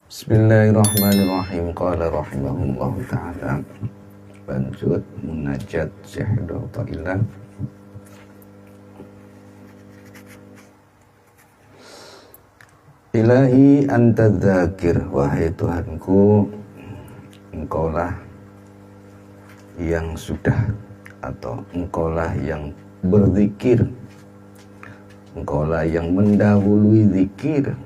Bismillahirrahmanirrahim. Qala rahimahullahu ta'ala. Lanjut munajat Syekh Dhaufailah. Ilahi anta dzakir, wahai Tuhanku, engkaulah yang sudah atau engkaulah yang berzikir, engkaulah yang mendahului zikir,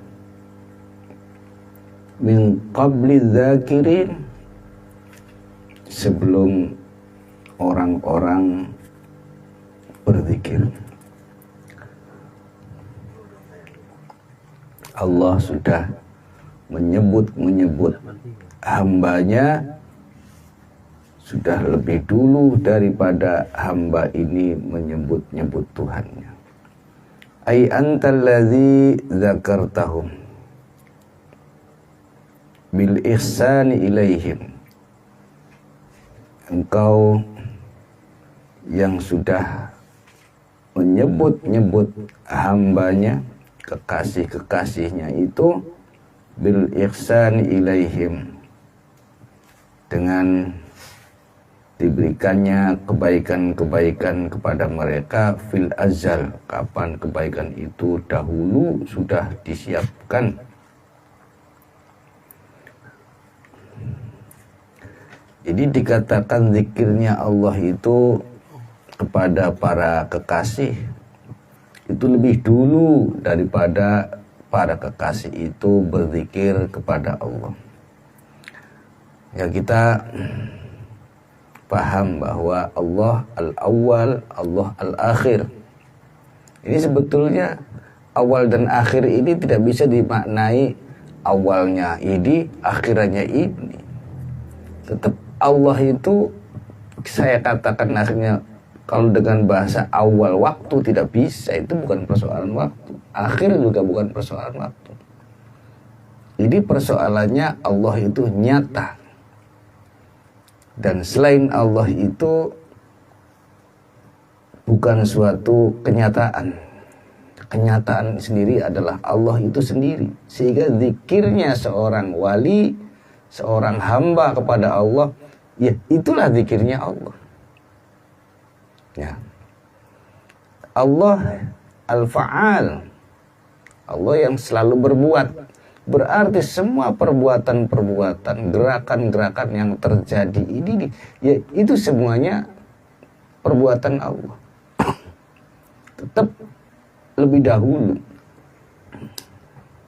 min qabli dzakirin, sebelum orang-orang berzikir. Allah sudah menyebut hambanya sudah lebih dulu daripada hamba ini menyebut Tuhannya. Ai antal ladzi dzakartahum bil ihsani ilaihim, engkau yang sudah menyebut hambanya, kekasih-kekasihnya itu bil ihsani ilaihim, dengan diberikannya kebaikan-kebaikan kepada mereka fil azal, kapan kebaikan itu dahulu sudah disiapkan. Jadi dikatakan zikirnya Allah itu kepada para kekasih itu lebih dulu daripada para kekasih itu berzikir kepada Allah. Ya, kita paham bahwa Allah al-awwal, Allah al-akhir. Ini sebetulnya awal dan akhir ini tidak bisa dimaknai awalnya ini, akhirnya ini. Tetap Allah itu, saya katakan akhirnya, kalau dengan bahasa awal waktu tidak bisa, itu bukan persoalan waktu. Akhir juga bukan persoalan waktu. Jadi persoalannya Allah itu nyata. Dan selain Allah itu bukan suatu kenyataan. Kenyataan sendiri adalah Allah itu sendiri. Sehingga zikirnya seorang wali, seorang hamba kepada Allah, ya itulah zikirnya Allah. Ya. Allah al-fa'al, Allah yang selalu berbuat. Berarti semua perbuatan-perbuatan, gerakan-gerakan yang terjadi ini, ya itu semuanya perbuatan Allah. Tetap lebih dahulu.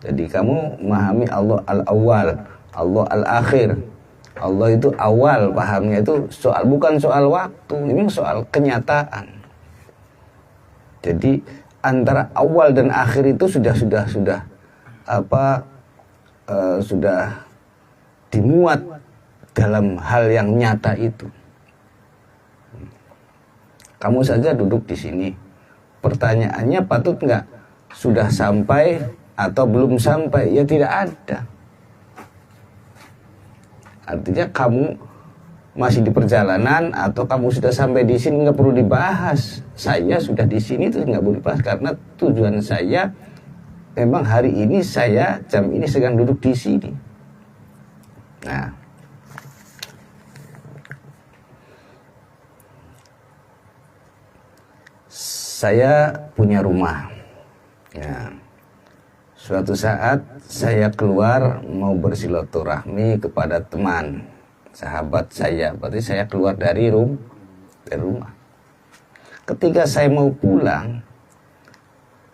Jadi kamu memahami Allah al-awwal, Allah al-akhir. Allah itu awal, pahamnya itu bukan soal waktu, ini soal kenyataan. Jadi antara awal dan akhir itu sudah dimuat dalam hal yang nyata itu. Kamu saja duduk di sini, pertanyaannya patut nggak sudah sampai atau belum sampai? Ya tidak ada. Artinya kamu masih di perjalanan atau kamu sudah sampai di sini, nggak perlu dibahas. Saya sudah di sini itu nggak perlu dibahas, karena tujuan saya memang hari ini, saya jam ini sedang duduk di sini. Nah, saya punya rumah. Ya. Suatu saat saya keluar mau bersilaturahmi kepada teman, sahabat saya. Berarti saya keluar dari rumah. Ketika saya mau pulang,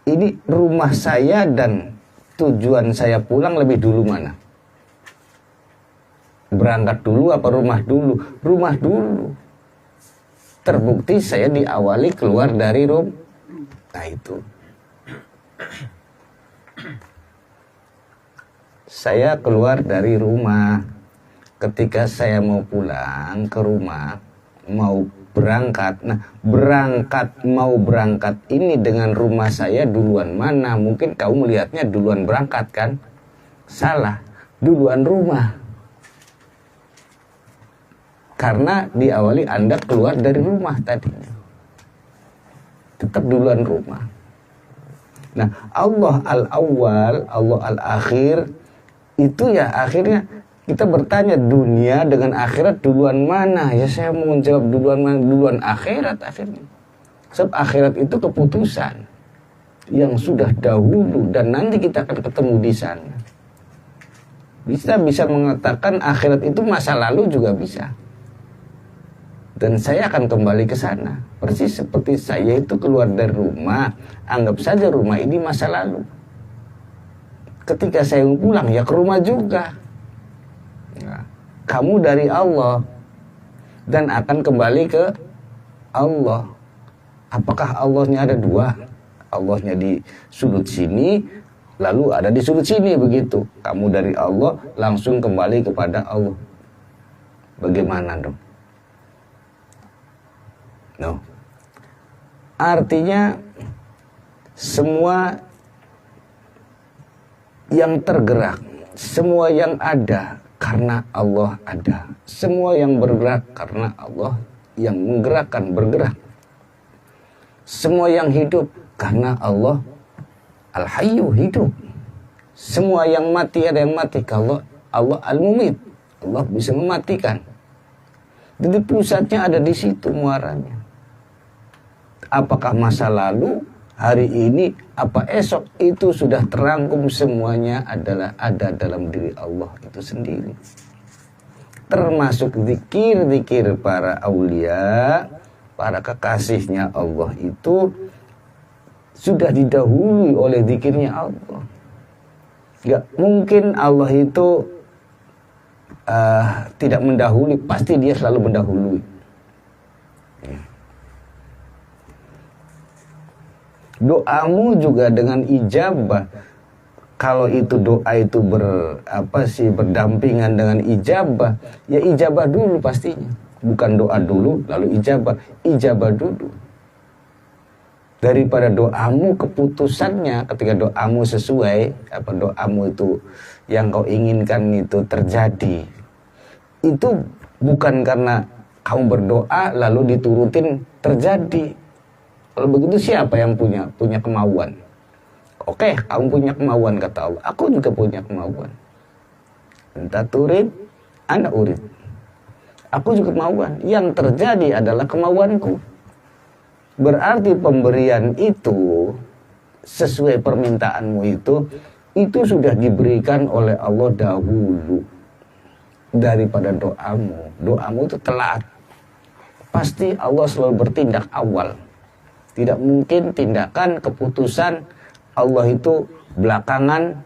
ini rumah saya dan tujuan saya pulang lebih dulu mana? Berangkat dulu apa rumah dulu? Rumah dulu. Terbukti saya diawali keluar dari rumah. Nah itu. Saya keluar dari rumah. Ketika saya mau pulang ke rumah, mau berangkat. Nah, mau berangkat ini dengan rumah saya duluan mana? Mungkin kamu melihatnya duluan berangkat kan? Salah, duluan rumah. Karena diawali Anda keluar dari rumah tadinya. Tetap duluan rumah. Nah, Allah al-awwal, Allah al-akhir itu ya akhirnya kita bertanya, dunia dengan akhirat duluan mana? Ya saya mau jawab duluan mana? Duluan akhirat akhirnya. Sebab akhirat itu keputusan yang sudah dahulu dan nanti kita akan ketemu di sana. Bisa mengatakan akhirat itu masa lalu juga bisa. Dan saya akan kembali ke sana. Persis seperti saya itu keluar dari rumah, anggap saja rumah ini masa lalu. Ketika saya pulang ya ke rumah juga. Nah, kamu dari Allah dan akan kembali ke Allah. Apakah Allahnya ada dua? Allahnya di sudut sini, lalu ada di sudut sini begitu. Kamu dari Allah langsung kembali kepada Allah. Bagaimana dong? No. Artinya semua yang tergerak, semua yang ada karena Allah ada. Semua yang bergerak karena Allah yang menggerakkan, bergerak. Semua yang hidup karena Allah Al-Hayyu, hidup. Semua yang mati, ada yang mati kalau Allah Al-Mumit, Allah bisa mematikan. Jadi pusatnya ada di situ muaranya. Apakah masa lalu, hari ini, apa esok, itu sudah terangkum semuanya adalah ada dalam diri Allah itu sendiri. Termasuk zikir-zikir para aulia, para kekasihnya Allah itu sudah didahului oleh zikirnya Allah. Gak mungkin Allah itu tidak mendahului, pasti dia selalu mendahului. Doamu juga dengan ijabah. Kalau itu doa itu berdampingan dengan ijabah, ya ijabah dulu pastinya. Bukan doa dulu lalu ijabah dulu. Daripada doamu keputusannya ketika doamu sesuai, doamu itu yang kau inginkan itu terjadi. Itu bukan karena kamu berdoa lalu diturutin terjadi. Kalau begitu siapa yang punya kemauan? Oke, kamu punya kemauan kata Allah. Aku juga punya kemauan. Enta turid, ana urid. Aku juga kemauan. Yang terjadi adalah kemauanku. Berarti pemberian itu sesuai permintaanmu itu sudah diberikan oleh Allah dahulu daripada doamu. Doamu itu telat. Pasti Allah selalu bertindak awal. Tidak mungkin tindakan keputusan Allah itu belakangan,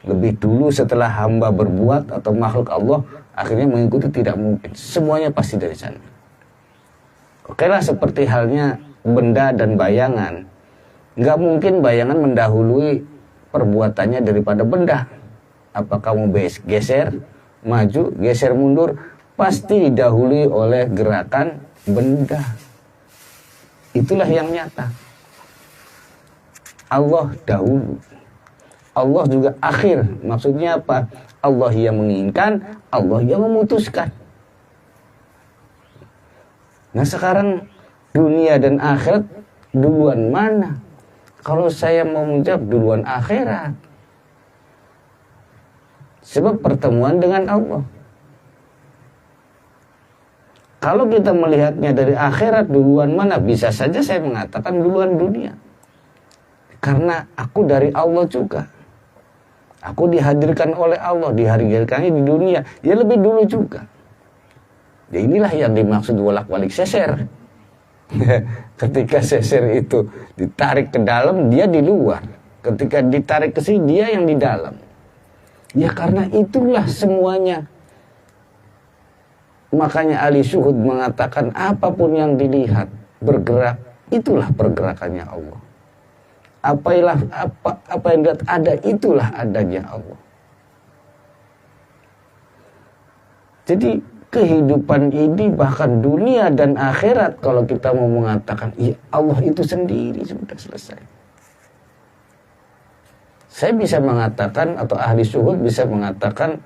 lebih dulu setelah hamba berbuat atau makhluk Allah akhirnya mengikuti, tidak mungkin. Semuanya pasti dari sana. Oke lah, seperti halnya benda dan bayangan. Nggak mungkin bayangan mendahului perbuatannya daripada benda. Apa kamu geser, maju, geser mundur, pasti didahului oleh gerakan benda. Itulah yang nyata. Allah dahulu, Allah juga akhir. Maksudnya apa? Allah yang menginginkan, Allah yang memutuskan. Nah sekarang dunia dan akhirat duluan mana? Kalau saya mau menjawab duluan akhirat. Sebab pertemuan dengan Allah. Kalau kita melihatnya dari akhirat duluan mana? Bisa saja saya mengatakan duluan dunia. Karena aku dari Allah juga. Aku dihadirkan oleh Allah, dihadirkannya di dunia. Ya lebih dulu juga. Ya inilah yang dimaksud bolak-balik seser. Ketika seser itu ditarik ke dalam, dia di luar. Ketika ditarik ke sini, dia yang di dalam. Ya karena itulah semuanya. Makanya ahli syuhud mengatakan apapun yang dilihat bergerak, itulah pergerakannya Allah. Apa yang dilihat ada, itulah adanya Allah. Jadi kehidupan ini bahkan dunia dan akhirat, kalau kita mau mengatakan ya Allah itu sendiri sudah selesai. Saya bisa mengatakan, atau ahli syuhud bisa mengatakan,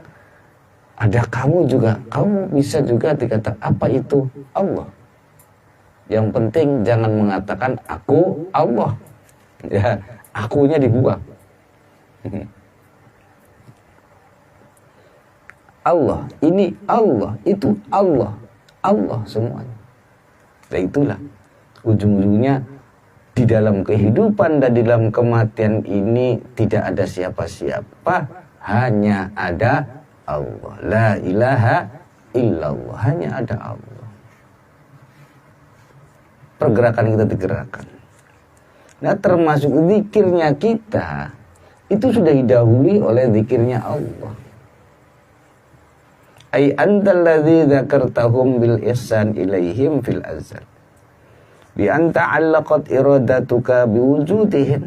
ada kamu juga, kamu bisa juga dikatakan apa itu Allah. Yang penting jangan mengatakan aku Allah. Ya, akunya dibuang. Allah, ini Allah, itu Allah, Allah semuanya. Dan itulah ujung-ujungnya di dalam kehidupan dan di dalam kematian ini tidak ada siapa-siapa, hanya ada Allah. La ilaha illallah, hanya ada Allah. Pergerakan kita digerakkan. Nah, termasuk zikirnya kita itu sudah didahului oleh zikirnya Allah. Ai antal ladzi dzakartahum bil ihsan ilaihim fil azal. Bi anta 'allaqat iradatuka biwujudihim.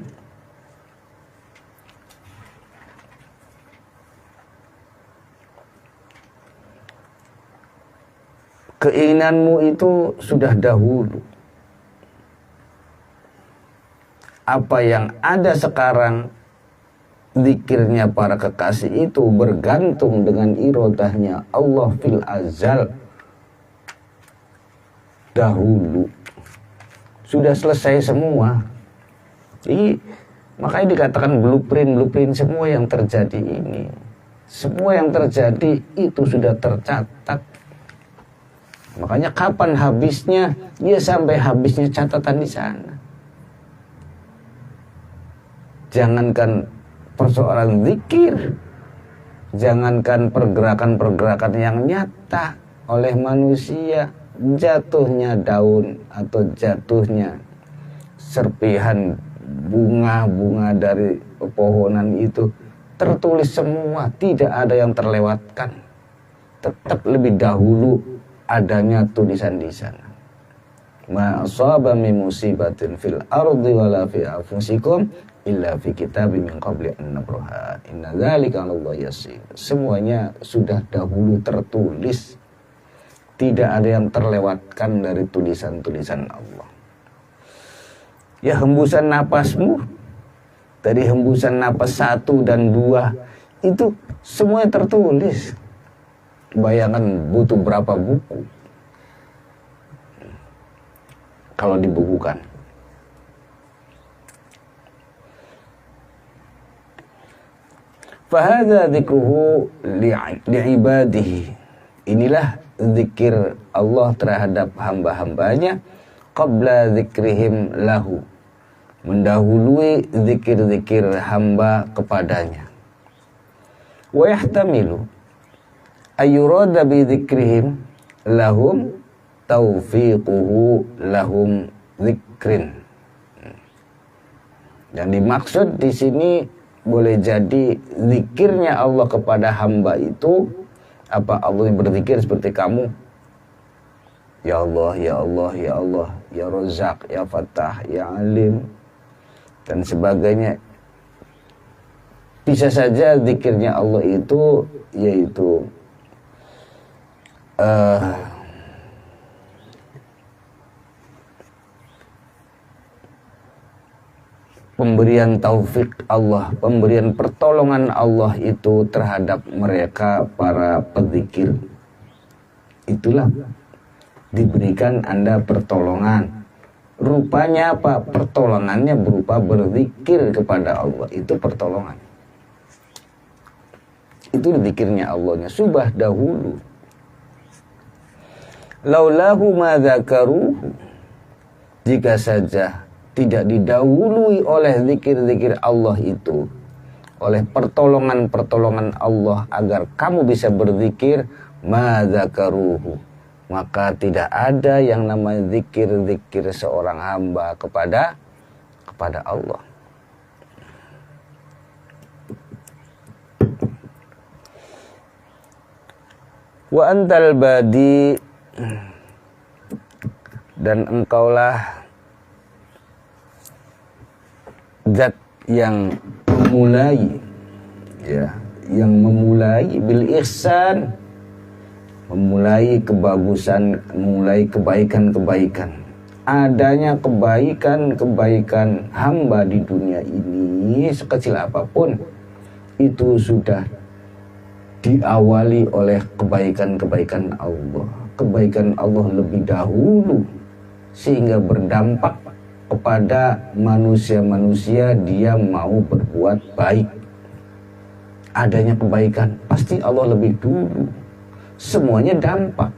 Keinginanmu itu sudah dahulu. Apa yang ada sekarang, zikirnya para kekasih itu bergantung dengan irodahnya Allah fil azal, dahulu sudah selesai semua. Jadi makanya dikatakan blueprint semua yang terjadi ini, semua yang terjadi itu sudah tercatat. Makanya kapan habisnya, dia sampai habisnya catatan di sana. Jangankan persoalan zikir, jangankan pergerakan-pergerakan yang nyata oleh manusia, jatuhnya daun atau jatuhnya serpihan bunga-bunga dari pepohonan itu tertulis semua, tidak ada yang terlewatkan. Tetap lebih dahulu adanya tulisan di sana. Ma asaba min musibatin fil ardi wala fi anfusikum illa fi kitabim min qabli an nabraha inna dzalika 'ala Allah yasir. Semuanya sudah dahulu tertulis, tidak ada yang terlewatkan dari tulisan-tulisan Allah. Ya, hembusan napasmu, dari hembusan napas 1 dan 2 itu semuanya tertulis. Bayangkan butuh berapa buku kalau dibukukan. Fahadha dzikruhu li'ibadihi. Inilah zikir Allah terhadap hamba-hambanya qabla zikrihim lahu, mendahului zikir-zikir hamba kepadanya. Wa yahtamilu ayyurada bi zikrihim lahum taufiquhu lahum zikrin. Yang dimaksud di sini boleh jadi zikirnya Allah kepada hamba itu apa? Allah yang berzikir seperti kamu, ya Allah, ya Allah, ya Allah, ya Razzaq, ya Fattah, ya Alim dan sebagainya. Bisa saja zikirnya Allah itu yaitu pemberian taufik Allah, pemberian pertolongan Allah itu terhadap mereka para pezikir. Itulah diberikan Anda pertolongan. Rupanya apa? Pertolongannya berupa berzikir kepada Allah. Itu pertolongan. Itu zikirnya Allahnya subah dahulu. Laulahu ma dzakaruhu. Jika saja tidak didahului oleh zikir-zikir Allah itu, oleh pertolongan-pertolongan Allah agar kamu bisa berzikir, ma dzakaruhu, maka tidak ada yang namanya zikir-zikir seorang hamba kepada Allah. Wa antal badi, dan engkaulah zat yang memulai, ya, yang memulai bil ihsan, memulai kebagusan, memulai kebaikan-kebaikan. Adanya kebaikan-kebaikan hamba di dunia ini sekecil apapun itu sudah diawali oleh kebaikan-kebaikan Allah. Kebaikan Allah lebih dahulu sehingga berdampak kepada manusia-manusia dia mau berbuat baik. adanya kebaikan, pasti Allah lebih dulu. Semuanya dampak.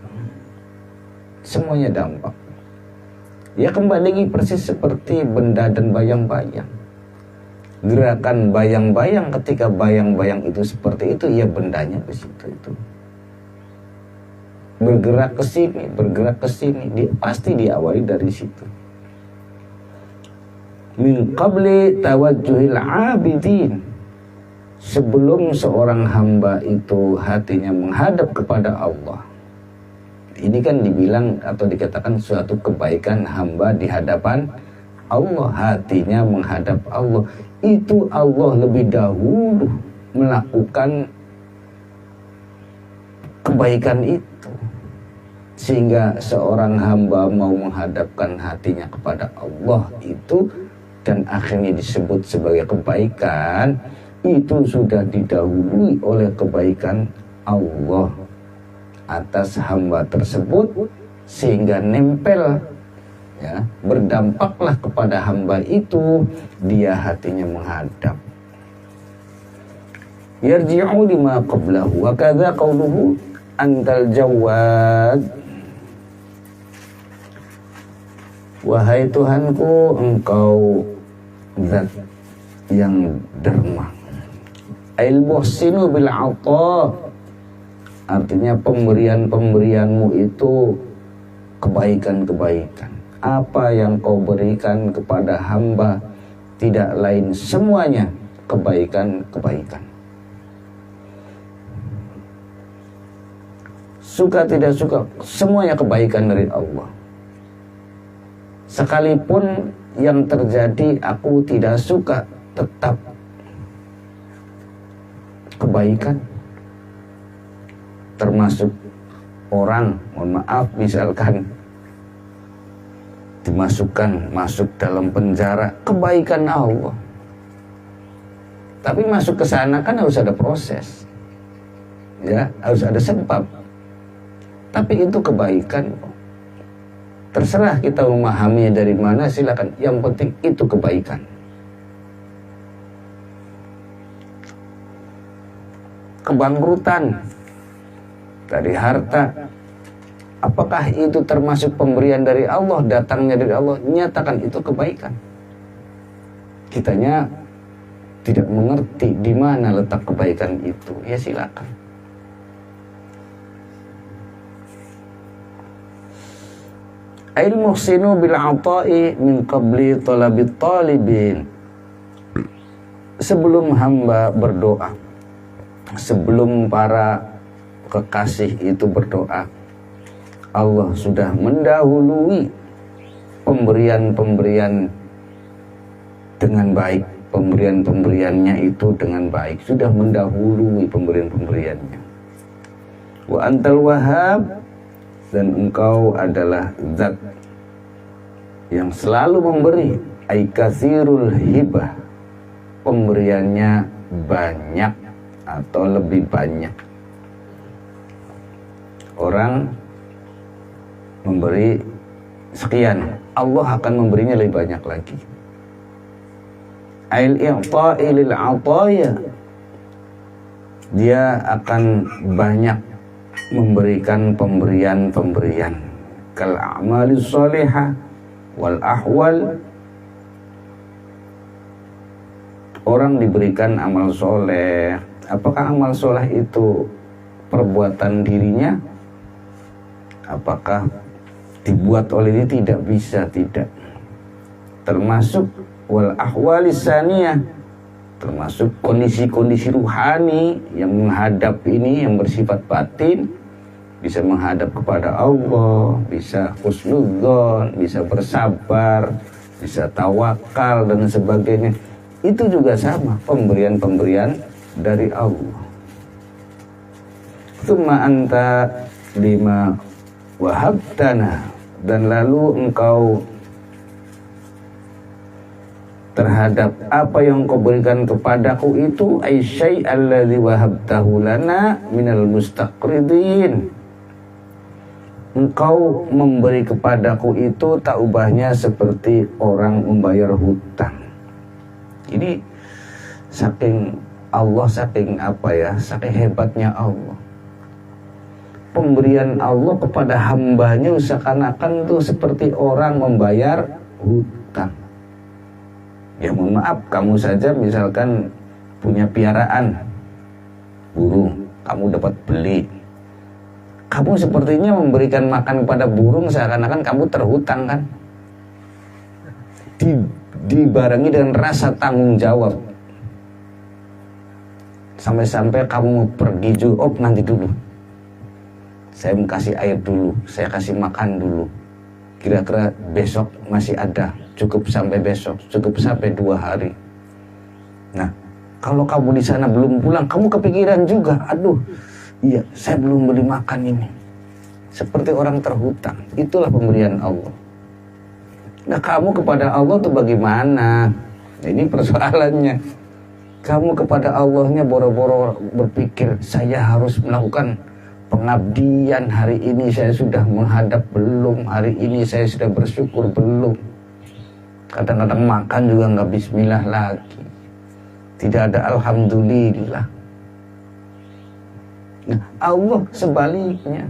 Semuanya dampak. Ya kembali persis seperti benda dan bayang-bayang. Gerakan bayang-bayang, ketika bayang-bayang itu seperti itu, ya bendanya ke situ itu. Bergerak ke sini, pasti diawali dari situ. Min qabli tawajjuhil abidin, sebelum seorang hamba itu hatinya menghadap kepada Allah. Ini kan dibilang atau dikatakan suatu kebaikan hamba di hadapan Allah, hatinya menghadap Allah. Itu Allah lebih dahulu melakukan kebaikan itu, sehingga seorang hamba mau menghadapkan hatinya kepada Allah itu dan akhirnya disebut sebagai kebaikan, itu sudah didahului oleh kebaikan Allah atas hamba tersebut, sehingga nempel, ya, berdampaklah kepada hamba itu, dia hatinya menghadap. Yarji'u lima qablahu wa kadza qawluhu antal jawad, wahai Tuhanku, engkau zat yang derma. Ail muhsinu bil 'ata, artinya pemberian-pemberianmu itu kebaikan-kebaikan. Apa yang kau berikan kepada hamba tidak lain semuanya kebaikan-kebaikan. Suka tidak suka, semuanya kebaikan dari Allah. Sekalipun yang terjadi aku tidak suka, tetap kebaikan. Termasuk orang, mohon maaf, misalkan masuk dalam penjara, kebaikan Allah. Tapi masuk ke sana kan harus ada proses, ya, harus ada sebab. Tapi itu kebaikan. Terserah kita memahaminya dari mana, silakan. Yang penting itu kebaikan. Kebangkrutan dari harta, apakah itu termasuk pemberian dari Allah, datangnya dari Allah? Nyatakan itu kebaikan. Kitanya tidak mengerti di mana letak kebaikan itu, ya silakan. Ail muhsinu bil 'ata'i min qabli talabit talibin, sebelum hamba berdoa, sebelum para kekasih itu berdoa, Allah sudah mendahului pemberian-pemberian dengan baik. Pemberian-pemberiannya itu dengan baik, sudah mendahului pemberian-pemberiannya. Wa antal wahhab, dan engkau adalah zat yang selalu memberi. Ai katsirul hibah, pemberiannya banyak atau lebih banyak. Orang memberi sekian, Allah akan memberinya lebih banyak lagi. Ail i'ta'i lil 'ataya, dia akan banyak memberikan pemberian-pemberian. Kal a'malis shalihah wal ahwal, orang diberikan amal soleh. Apakah amal soleh itu perbuatan dirinya? Apakah dibuat oleh dia? Tidak bisa, tidak. Termasuk wal ahwalis saniyah, termasuk kondisi-kondisi ruhani yang menghadap ini, yang bersifat batin, bisa menghadap kepada Allah, bisa husnudzon, bisa bersabar, bisa tawakal dan sebagainya. Itu juga sama, pemberian-pemberian dari Allah. Tsumma anta lima wahabtana, dan lalu engkau terhadap apa yang kau berikan kepadaku itu, aisyai alladzi wahabtahu lana minal mustaqridin, engkau memberi kepadaku itu tak ubahnya seperti orang membayar hutang. Jadi saking Allah saking apa ya, saking hebatnya Allah. Pemberian Allah kepada hambanya seakan-akan tuh seperti orang membayar hutang. Ya mohon maaf, kamu saja misalkan punya piaraan burung, kamu dapat beli. Kamu sepertinya memberikan makan kepada burung seakan-akan kamu terhutang kan? Dibarengi dengan rasa tanggung jawab. Sampai-sampai kamu mau pergi juga, oh nanti dulu. Saya mau kasih air dulu, saya kasih makan dulu. Kira-kira besok masih ada, cukup sampai besok, cukup sampai 2 hari. Nah, kalau kamu di sana belum pulang, kamu kepikiran juga, aduh, iya, saya belum beli makan ini. Seperti orang terhutang. Itulah pemberian Allah. Nah, kamu kepada Allah tuh bagaimana? Nah, ini persoalannya. Kamu kepada Allahnya boro-boro berpikir, saya harus melakukan pengabdian, hari ini saya sudah menghadap belum, hari ini saya sudah bersyukur belum. Kadang-kadang makan juga nggak bismillah lagi, tidak ada alhamdulillah. Nah, Allah sebaliknya,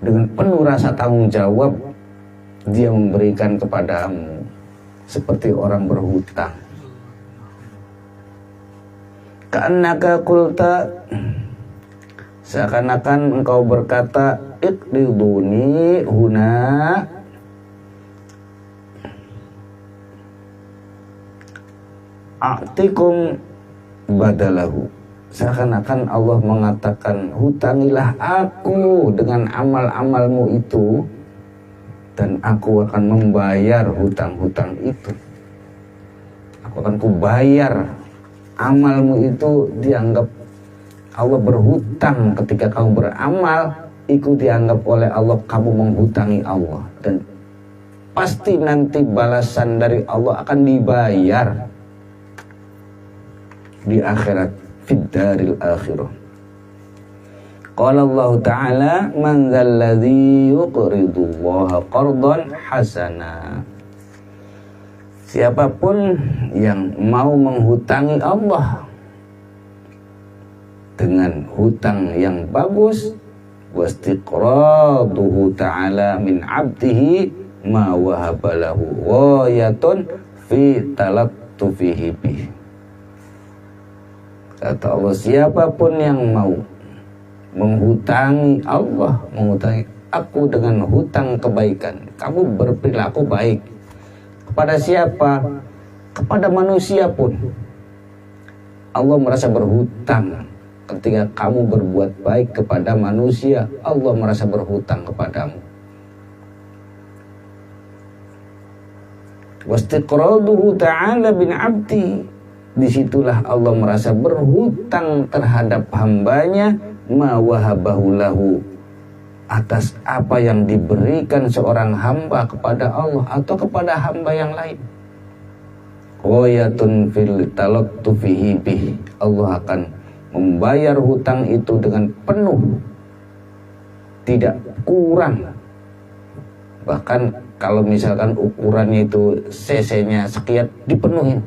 dengan penuh rasa tanggung jawab Dia memberikan kepadamu seperti orang berhutang. Ka'annaka qulta, seakan-akan engkau berkata, iqriduni huna, a'tikum badalahu. Seakan-akan Allah mengatakan, hutangilah aku dengan amal-amalmu itu, dan aku akan membayar hutang-hutang itu. Aku akan kubayar amalmu itu. Dianggap Allah berhutang ketika kamu beramal, itu dianggap oleh Allah kamu menghutangi Allah, dan pasti nanti balasan dari Allah akan dibayar di akhirat, fid daril akhirah. Qala Allah Ta'ala, man dzalladzi yuqridu Allaha qardan hasana. Siapapun yang mau menghutangi Allah dengan hutang yang bagus, wastiqraduhu ta'ala min 'abdihi ma wahabalahu ghayatun fi talattufihi bih. Kata Allah, siapapun yang mau menghutangi Allah, menghutangi aku dengan hutang kebaikan, kamu berperilaku baik kepada siapa? Kepada manusia pun Allah merasa berhutang. Ketika kamu berbuat baik kepada manusia, Allah merasa berhutang kepadamu. Wastiqraduhu ta'ala bin 'abdi, disitulah Allah merasa berhutang terhadap hambanya, ma wahabahu lahu, atas apa yang diberikan seorang hamba kepada Allah atau kepada hamba yang lain. Ghayatun fil talattufihi bih, Allah akan membayar hutang itu dengan penuh, tidak kurang. Bahkan kalau misalkan ukurannya itu cc-nya sekian, dipenuhin,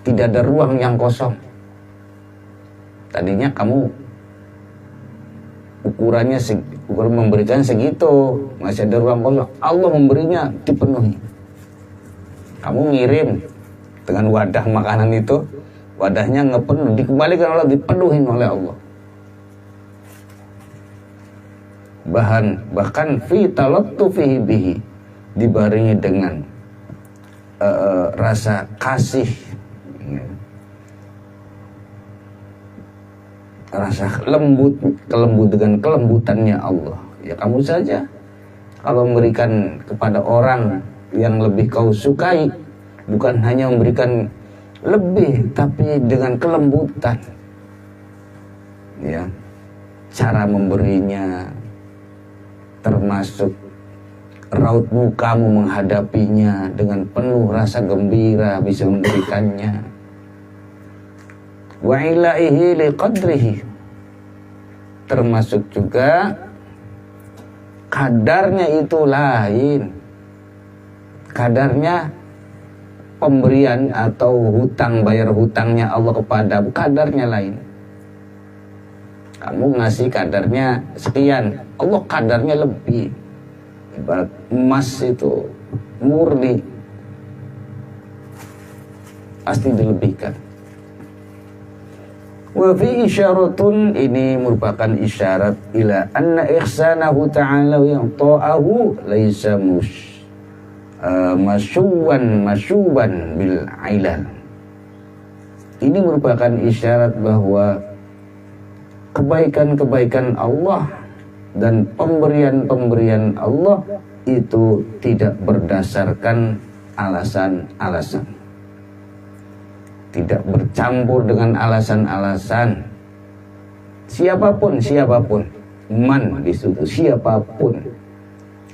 tidak ada ruang yang kosong. Tadinya kamu ukuran memberikan segitu, masih ada ruang kosong, Allah memberinya dipenuhi. Kamu ngirim dengan wadah makanan itu, wadahnya nggak penuh, dikembalikan Allah, dipenuhin oleh Allah. Bahkan fi talattufihi bihi, dibarengi dengan rasa kasih, rasa kelembut dengan kelembutannya Allah. Ya kamu saja kalau memberikan kepada orang yang lebih kau sukai, bukan hanya memberikan lebih, tapi dengan kelembutan. Ya, cara memberinya, termasuk raut mukamu menghadapinya dengan penuh rasa gembira bisa memberikannya. Wa ilaihi liqadrihi, termasuk juga kadarnya itu lain. Kadarnya pemberian atau hutang, bayar hutangnya Allah kepadamu, kadarnya lain. Kamu ngasih kadarnya sekian, Allah kadarnya lebih. Ibarat emas itu murni, pasti dilebihkan. Wa fi isyaratun, ini merupakan isyarat ila anna ihsanahu ta'ala yang ta'ahu laisa masyuban bil ilal. Ini merupakan isyarat bahwa kebaikan-kebaikan Allah dan pemberian-pemberian Allah itu tidak berdasarkan alasan-alasan, tidak bercampur dengan alasan-alasan. Siapapun man disitu, siapapun.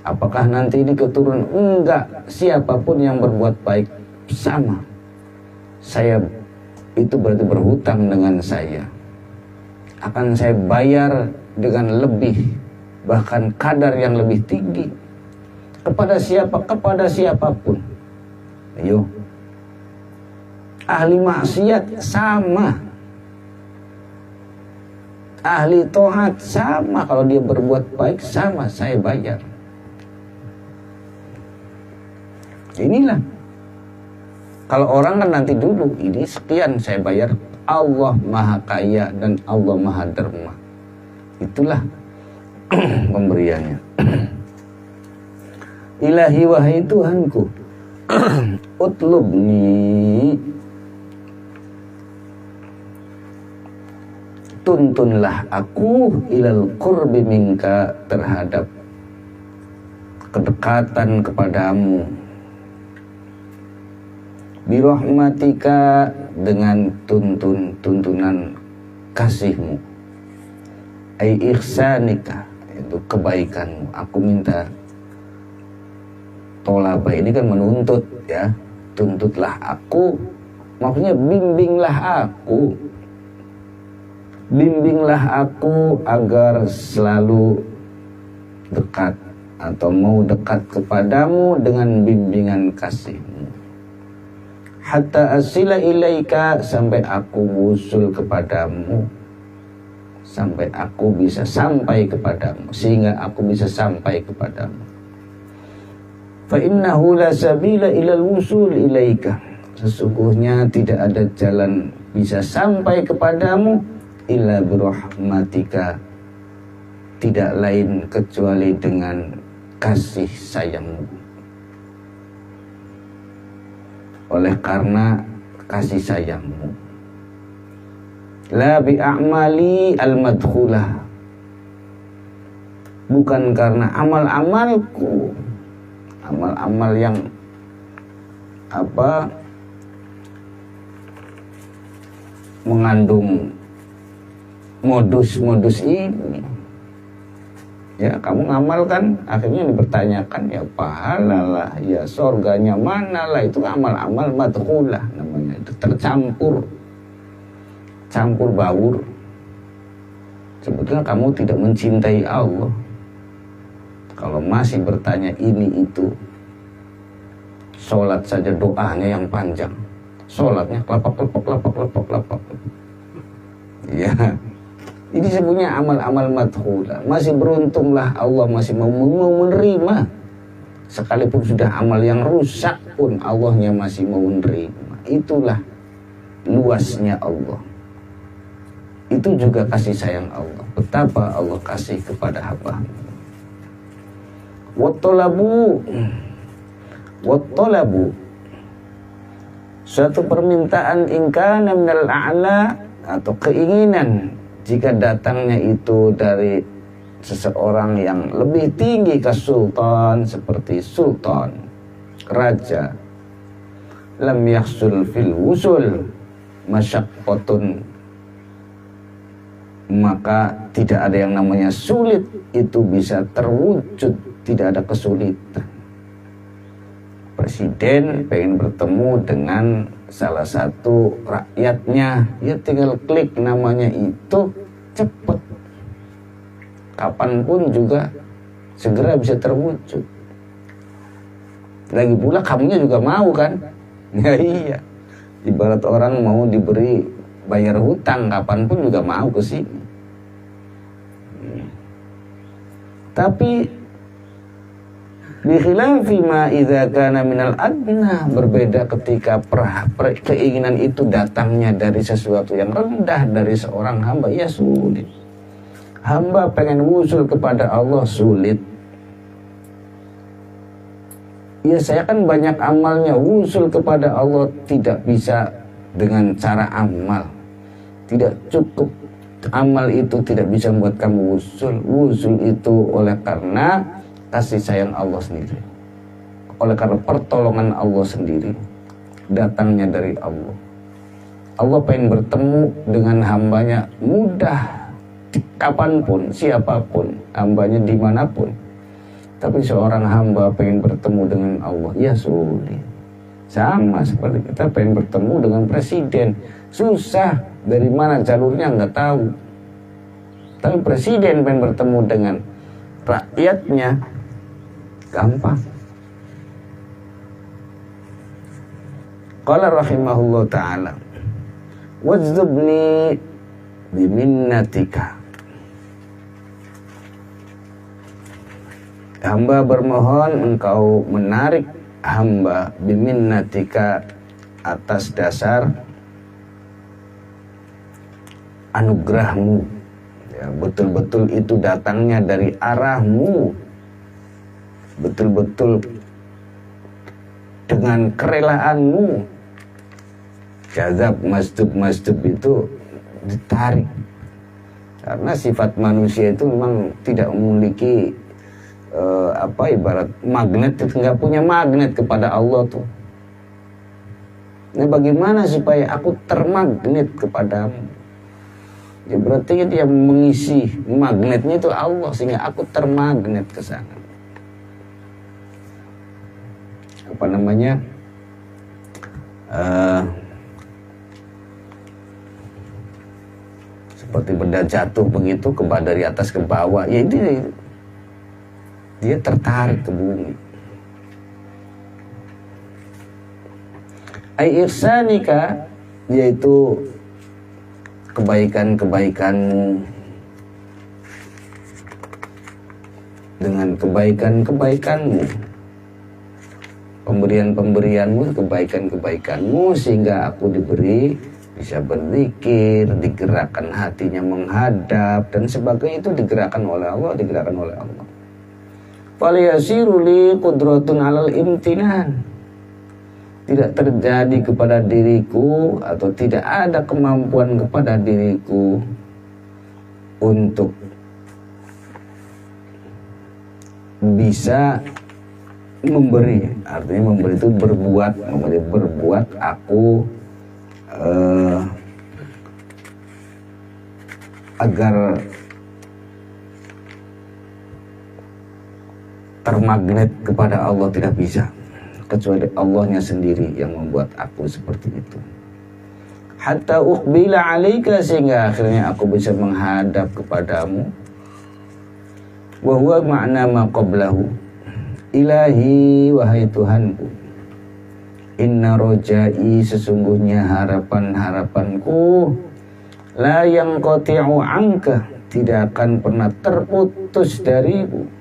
Apakah nanti ini keturunan? Enggak, siapapun yang berbuat baik sama. Saya itu berarti berhutang dengan saya. Akan saya bayar dengan lebih, bahkan kadar yang lebih tinggi. Kepada siapapun. Ayo. Ahli maksiat sama, ahli tohat sama, kalau dia berbuat baik sama, saya bayar. Inilah, kalau orang kan nanti dulu, ini sekian saya bayar. Allah maha kaya dan Allah maha derma. Itulah pemberiannya. Ilahi wahai Tuhanku, utlubni, tuntunlah aku ilal qurbi minka, terhadap kedekatan kepadamu, birahmatika, dengan tuntunan kasihmu, ai ihsanika, itu kebaikanmu. Aku minta tolaba, ini kan menuntut ya, tuntutlah aku, maksudnya bimbinglah aku agar selalu dekat atau mau dekat kepadamu dengan bimbingan kasihmu. Hatta asila ilaika, sampai aku wusul kepadamu, sampai aku bisa sampai kepadamu, sehingga aku bisa sampai kepadamu. Fa innahu la sabila ilal wusul ilaika, sesungguhnya tidak ada jalan bisa sampai kepadamu illa birahmatika, tidak lain kecuali dengan kasih sayangmu. Oleh karena kasih sayangmu, la bi'amali al-madkhulah, bukan karena amal-amalku, amal-amal yang mengandung modus-modus ini. Ya, kamu ngamal kan, akhirnya dipertanyakan, ya pahala lah, ya sorganya mana lah, itu amal-amal madkhulah namanya, itu campur baur. Sebetulnya kamu tidak mencintai Allah kalau masih bertanya ini itu. Sholat saja doanya yang panjang, sholatnya kelapak. Ya, ini sebenarnya amal-amal madkhulah. Masih beruntunglah Allah masih mau menerima. Sekalipun sudah amal yang rusak pun Allahnya masih mau menerima. Itulah luasnya Allah. Itu juga kasih sayang Allah. Betapa Allah kasih kepada hamba. Wattalabu, suatu permintaan ingkana minal a'la, atau keinginan jika datangnya itu dari seseorang yang lebih tinggi, ke sultan, seperti sultan, raja, lam yahsul fil wusul masyaqqatun, maka tidak ada yang namanya sulit itu bisa terwujud, tidak ada kesulitan. Presiden pengen bertemu dengan salah satu rakyatnya, ya tinggal klik namanya itu, cepet, kapanpun juga segera bisa terwujud. Lagi pula kamunya juga mau kan, Ya iya. Ibarat orang mau diberi bayar hutang kapanpun juga mau ke sini. Tapi bikhilafi ma idza kana minal adna, berbeda ketika keinginan itu datangnya dari sesuatu yang rendah dari seorang hamba, ya sulit. Hamba pengen wusul kepada Allah sulit. Ya saya kan banyak amalnya, wusul kepada Allah tidak bisa dengan cara amal. Tidak cukup. Amal itu tidak bisa membuat kamu wusul. Wusul itu oleh karena kasih sayang Allah sendiri, oleh karena pertolongan Allah sendiri, datangnya dari Allah. Allah pengen bertemu dengan hambanya mudah, kapanpun, siapapun, hambanya dimanapun. Tapi seorang hamba pengen bertemu dengan Allah, ya sulit. Sama seperti kita pengen bertemu dengan presiden, susah. Dari mana jalurnya nggak tahu. Tapi presiden pengen bertemu dengan rakyatnya gampang. Qala rahimahullah ta'ala, wajzubni biminnatika. Hamba bermohon engkau menarik hamba biminnatika atas dasar anugerahmu, ya, betul-betul itu datangnya dari arahmu, betul-betul dengan kerelaanmu. Jazab masjub itu ditarik, karena sifat manusia itu memang tidak memiliki ibarat magnet, itu nggak punya magnet kepada Allah tuh. Nah bagaimana supaya aku termagnet kepadamu? Ya berarti dia mengisi magnetnya itu Allah, sehingga aku termagnet ke sana. Apa namanya? Seperti benda jatuh begitu dari atas ke bawah. Ya dia tertarik ke bumi. Ai ihsanika, yaitu kebaikan-kebaikanmu, dengan kebaikan-kebaikanmu, pemberian-pemberianmu, kebaikan-kebaikanmu, sehingga aku diberi bisa berzikir, digerakkan hatinya menghadap dan sebagainya, itu digerakkan oleh Allah, digerakkan oleh Allah. Faliyasiru li qudratun alal imtinan. Tidak terjadi kepada diriku atau tidak ada kemampuan kepada diriku untuk bisa memberi. Artinya memberi itu berbuat aku agar termagnet kepada Allah, tidak bisa, kecuali Allahnya sendiri yang membuat aku seperti itu. Hatta uqbila alaika, sehingga akhirnya aku bisa menghadap kepadamu. Wa huwa ma'na ma qablahu. Ilahi, wahai Tuhanku, inna rojai, sesungguhnya harapan-harapanku, la yang qati'u anka, tidak akan pernah terputus darimu.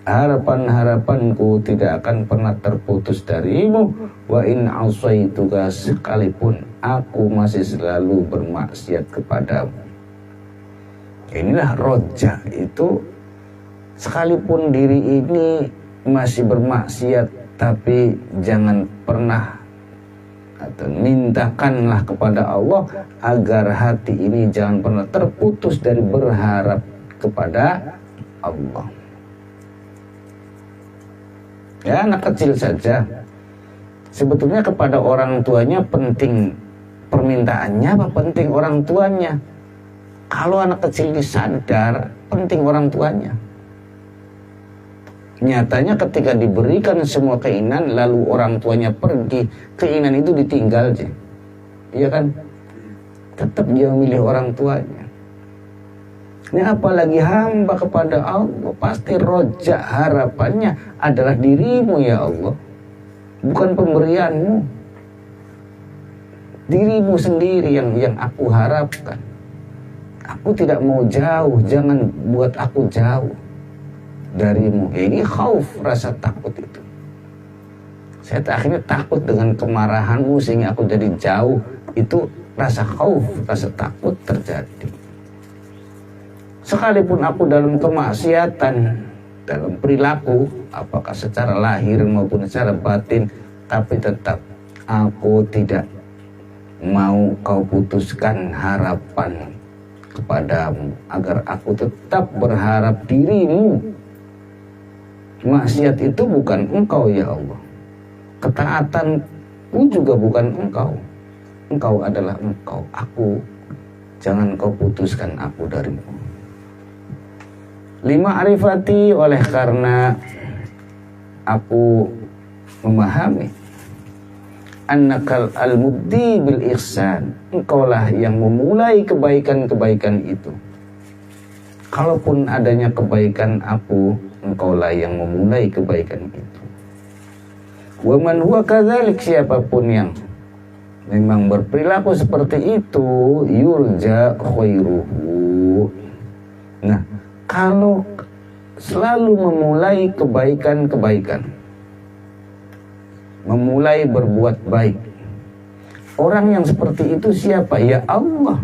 Harapan-harapanku tidak akan pernah terputus darimu. Wa in asaituka, sekalipun aku masih selalu bermaksiat kepadamu. Inilah roja itu, sekalipun diri ini masih bermaksiat, tapi jangan pernah atau mintakanlah kepada Allah agar hati ini jangan pernah terputus dari berharap kepada Allah. Ya, anak kecil saja sebetulnya kepada orang tuanya penting permintaannya apa penting orang tuanya? Kalau anak kecil disadar penting orang tuanya, nyatanya ketika diberikan semua keinginan lalu orang tuanya pergi, keinginan itu ditinggal aja. Iya kan? Tetap dia memilih orang tuanya. Ini apalagi hamba kepada Allah, pasti roja harapannya adalah dirimu ya Allah, bukan pemberianmu. dirimu sendiri yang aku harapkan. Aku tidak mau jauh, jangan buat aku jauh darimu. Ini khauf, rasa takut itu. Saya akhirnya takut dengan kemarahanmu sehingga aku jadi jauh. Itu rasa khauf, rasa takut terjadi. Sekalipun aku dalam kemaksiatan, dalam perilaku, apakah secara lahir maupun secara batin, tapi tetap aku tidak mau kau putuskan harapan kepadamu, agar aku tetap berharap dirimu. Maksiat itu bukan engkau ya Allah, ketaatanku juga bukan engkau. Engkau adalah engkau, aku, jangan kau putuskan aku darimu. Lima arifati, oleh karena aku memahami annakal al-mubdi bil ihsan, engkaulah yang memulai kebaikan-kebaikan itu. Kalaupun adanya kebaikan aku, engkaulah yang memulai kebaikan itu. Wa man huwa kadzalik, siapapun yang memang berperilaku seperti itu, yurja khairuhu. Nah, kalau selalu memulai kebaikan-kebaikan, memulai berbuat baik, orang yang seperti itu siapa? Ya Allah.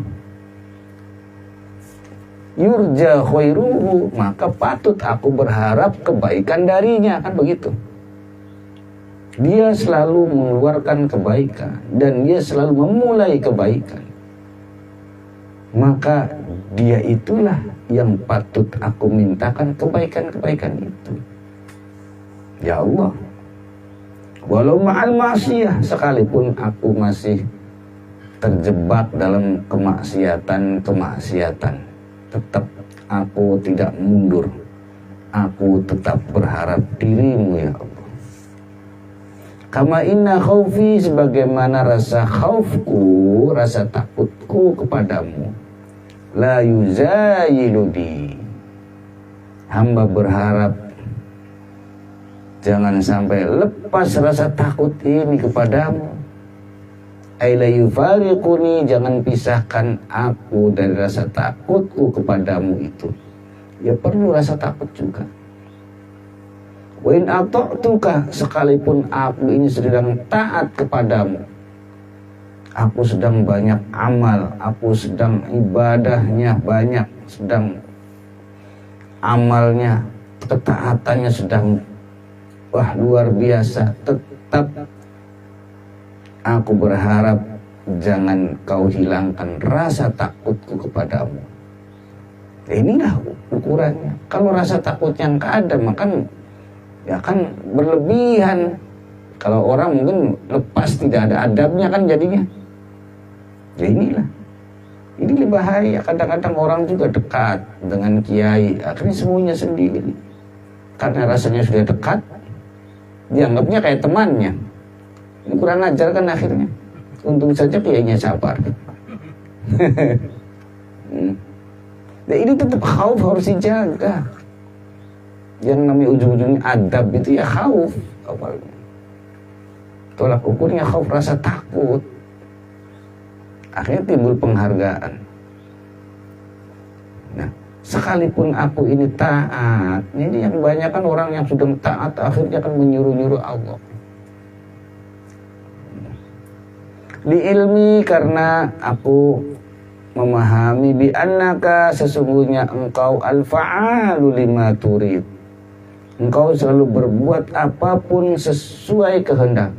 Yurja khairuhu, maka patut aku berharap kebaikan darinya, kan begitu. Dia selalu mengeluarkan kebaikan dan dia selalu memulai kebaikan, maka dia itulah yang patut aku mintakan kebaikan-kebaikan itu. Ya Allah, walau ma'al ma'siyah, sekalipun aku masih terjebak dalam kemaksiatan, tetap aku tidak mundur. Aku tetap berharap dirimu ya Allah. Kama inna khaufi, sebagaimana rasa khaufku, rasa takutku kepadamu, la yuzayiludi, hamba berharap jangan sampai lepas rasa takut ini kepadamu. Ay la yufariquni, jangan pisahkan aku dari rasa takutku kepadamu itu. Ya perlu rasa takut juga. Wa in ata'tuka, sekalipun aku ini sedang taat kepadamu, aku sedang banyak amal, aku sedang ibadahnya banyak, sedang amalnya, ketaatannya sedang luar biasa, tetap aku berharap jangan kau hilangkan rasa takutku kepadamu. Inilah ukurannya. Kalau rasa takutnya nggak ada, maka ya kan berlebihan. Kalau orang mungkin lepas tidak ada adabnya kan jadinya. Ya inilah. Ini lebih bahaya. Kadang-kadang orang juga dekat dengan kiai, akhirnya semuanya sendiri. Karena rasanya sudah dekat, dianggapnya kayak temannya. Ini kurang ajar kan akhirnya. Untung saja kiainya sabar. Nah, ini tetap khauf harus dijaga. Yang namanya ujung-ujungnya adab itu ya khauf awalnya. Tolak ukurnya khauf, rasa takut. Akhirnya timbul penghargaan. Nah, sekalipun aku ini taat, ini yang banyak kan orang yang sudah taat akhirnya akan menyuruh-nyuruh Allah. Li ilmi, karena aku memahami bi annaka, sesungguhnya engkau al-fa'alu lima turid. Engkau selalu berbuat apapun sesuai kehendak.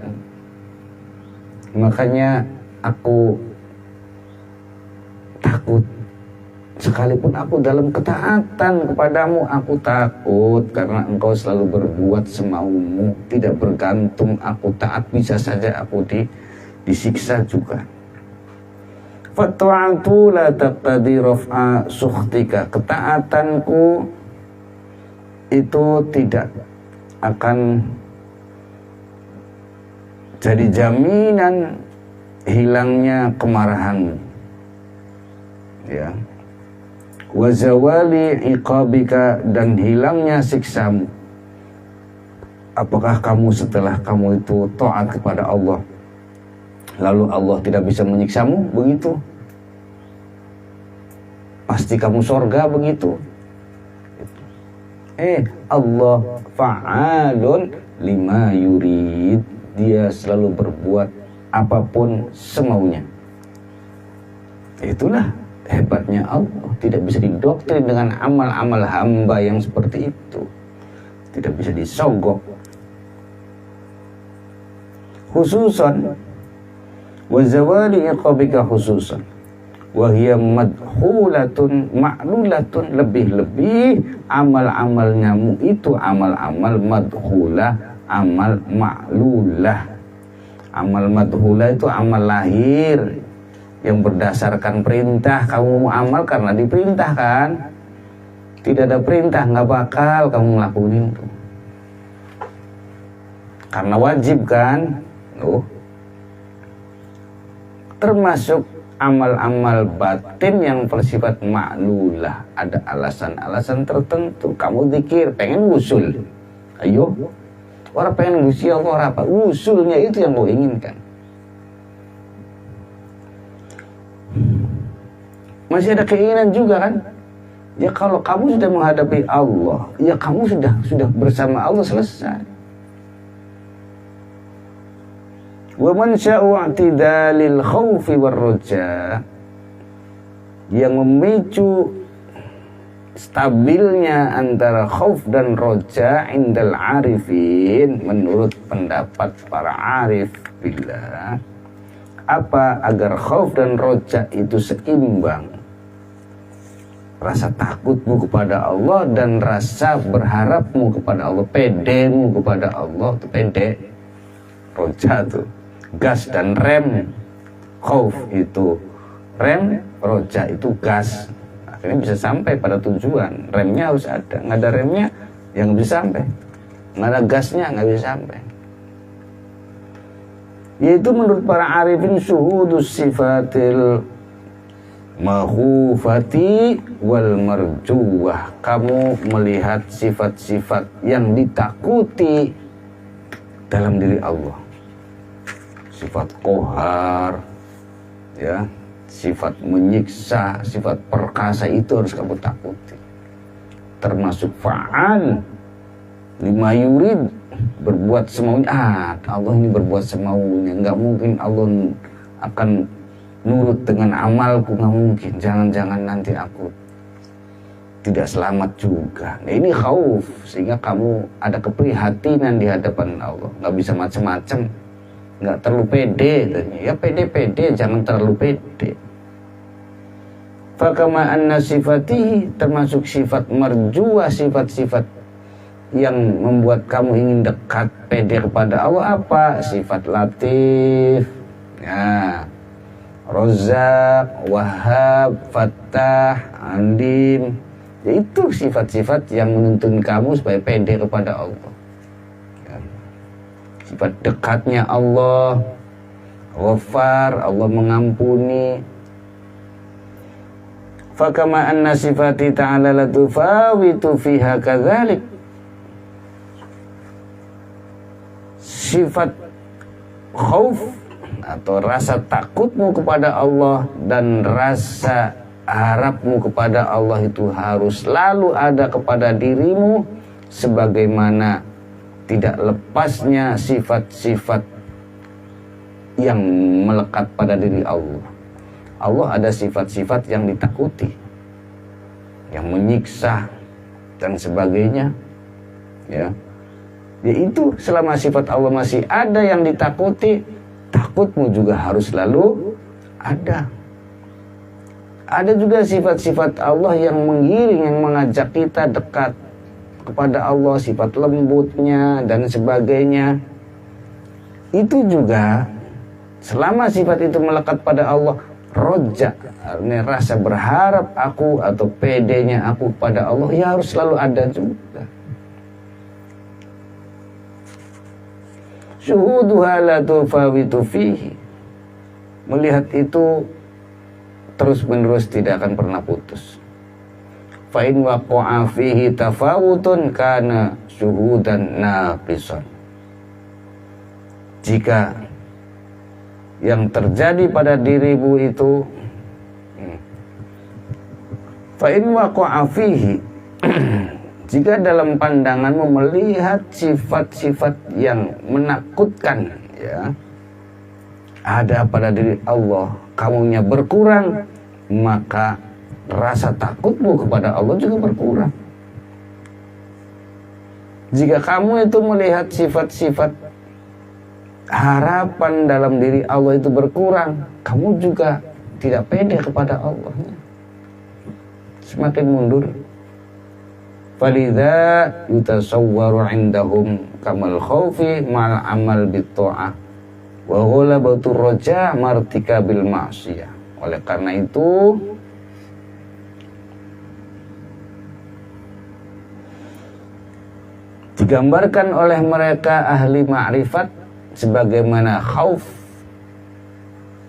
Makanya aku takut. Sekalipun aku dalam ketaatan kepadamu, aku takut karena engkau selalu berbuat semaumu, tidak bergantung. Aku taat, bisa saja aku disiksa juga. Fatwa'atu la taqtadi raf'a sukhtika, ketaatanku itu tidak akan jadi jaminan hilangnya kemarahanmu, ya. Wa zawali iqabika, dan hilangnya siksamu. Apakah kamu setelah kamu itu taat kepada Allah, lalu Allah tidak bisa menyiksamu, begitu. Pasti kamu surga, begitu. Allah fa'alun lima yurid. Dia selalu berbuat apapun semaunya. Itulah hebatnya Allah. Tidak bisa didoktrin dengan amal-amal hamba yang seperti itu. Tidak bisa disogok. Khususan wa zawali iqabika khususan wa hiya madhulatun ma'lulatun, lebih-lebih amal-amalnyamu itu amal-amal madhulah, amal ma'lulah. Amal madhulah itu amal lahir yang berdasarkan perintah. Kamu mau amal karena diperintahkan. Tidak ada perintah, nggak bakal kamu ngelakuin itu. Karena wajib kan. Termasuk amal-amal batin yang bersifat ma'lulah. Ada alasan-alasan tertentu. Kamu zikir, pengen usul. Ayo. Orang pengen ngusi Allah apa? Usulnya itu yang kau inginkan. Masih ada keinginan juga kan? Ya kalau kamu sudah menghadapi Allah, ya kamu sudah bersama Allah, selesai. Wa man syaa'a i'tidalil khaufi war raja, yang memicu stabilnya antara khauf dan roja indal arifin, menurut pendapat para arif billah, apa? Agar khauf dan roja itu seimbang. Rasa takutmu kepada Allah dan rasa berharapmu kepada Allah, pedemu kepada Allah, itu pede. Roja tuh gas dan rem. Khauf itu rem, roja itu gas. Akhirnya bisa sampai pada tujuan. Remnya harus ada. Nggak ada remnya, ya nggak bisa sampai. Nggak ada gasnya, nggak bisa sampai. Yaitu menurut para arifin syuhudus sifatil mahufati wal marjuwah. Kamu melihat sifat-sifat yang ditakuti dalam diri Allah. Sifat qahar, ya, sifat menyiksa, sifat perkasa, itu harus kamu takuti. Termasuk fa'al lima yurid, berbuat semaunya. Allah ini berbuat semaunya, nggak mungkin Allah akan nurut dengan amalku, nggak mungkin. Jangan-jangan nanti aku tidak selamat juga. Nah, ini khauf, sehingga kamu ada keprihatinan di hadapan Allah. Nggak bisa macam-macam, nggak terlalu pede. Ya pede-pede, jangan terlalu pede. Fakama anna sifatihi, termasuk sifat marjuah, sifat-sifat yang membuat kamu ingin dekat, pede kepada Allah, apa? Sifat latif, ya, Razzaq, Wahhab, Fattah, Alim. Yaitu sifat-sifat yang menuntun kamu supaya pede kepada Allah. Ya. Sifat dekatnya Allah, Ghaffar, Allah mengampuni. Fakama anna sifati ta'ala la tufawitu fiha kadzalik. Sifat khauf atau rasa takutmu kepada Allah dan rasa harapmu kepada Allah itu harus selalu ada kepada dirimu, sebagaimana tidak lepasnya sifat-sifat yang melekat pada diri Allah. Allah ada sifat-sifat yang ditakuti, yang menyiksa dan sebagainya, ya. Yaitu selama sifat Allah masih ada yang ditakuti, takutmu juga harus selalu ada. Ada juga sifat-sifat Allah yang menggiring, yang mengajak kita dekat kepada Allah, sifat lembutnya dan sebagainya. Itu juga selama sifat itu melekat pada Allah, roja, ini rasa berharap aku atau pedenya aku pada Allah, ya harus selalu ada juga. Syuhuduha la tufawitu fihi, melihat itu terus menerus, tidak akan pernah putus. Fa in waqa'a fihi tafawutun kana syuhudan naqisan. Jika yang terjadi pada dirimu itu, fa in waqa'a fihi, jika dalam pandanganmu melihat sifat-sifat yang menakutkan, ya, ada pada diri Allah, kamunya berkurang, maka rasa takutmu kepada Allah juga berkurang. Jika kamu itu melihat sifat-sifat harapan dalam diri Allah itu berkurang, kamu juga tidak pede kepada Allah, semakin mundur. Falidha yutasawwaru indahum kamal khawfi ma'al amal bitta'ah wa ghalabatur raja martikabil ma'siyah. Oleh karena itu, digambarkan oleh mereka ahli ma'rifat sebagaimana khauf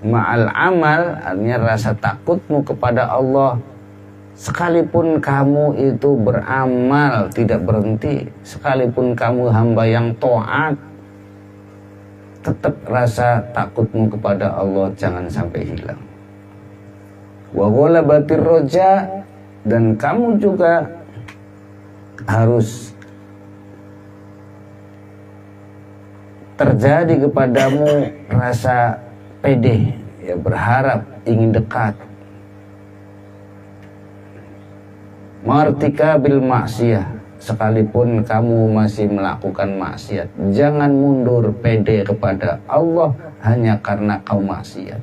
ma'al amal, artinya rasa takutmu kepada Allah. Sekalipun kamu itu beramal tidak berhenti, sekalipun kamu hamba yang taat, tetap rasa takutmu kepada Allah jangan sampai hilang. Wa ghalabatir roja, dan kamu juga harus terjadi kepadamu rasa pede, ya, berharap, ingin dekat. Martika bil maksiyah, sekalipun kamu masih melakukan maksiat, jangan mundur pede kepada Allah hanya karena kamu maksiat.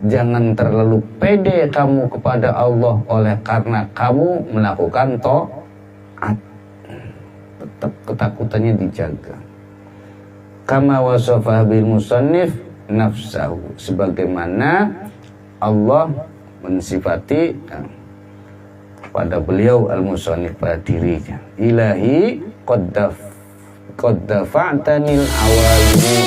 Jangan terlalu pede kamu kepada Allah oleh karena kamu melakukan taat. Tetap ketakutannya dijaga. Kama wasafah bil musannif nafsahu, sebagaimana Allah mensifati pada beliau al-musannif, pada dirinya, ilahi qad dafa'tanil awalimu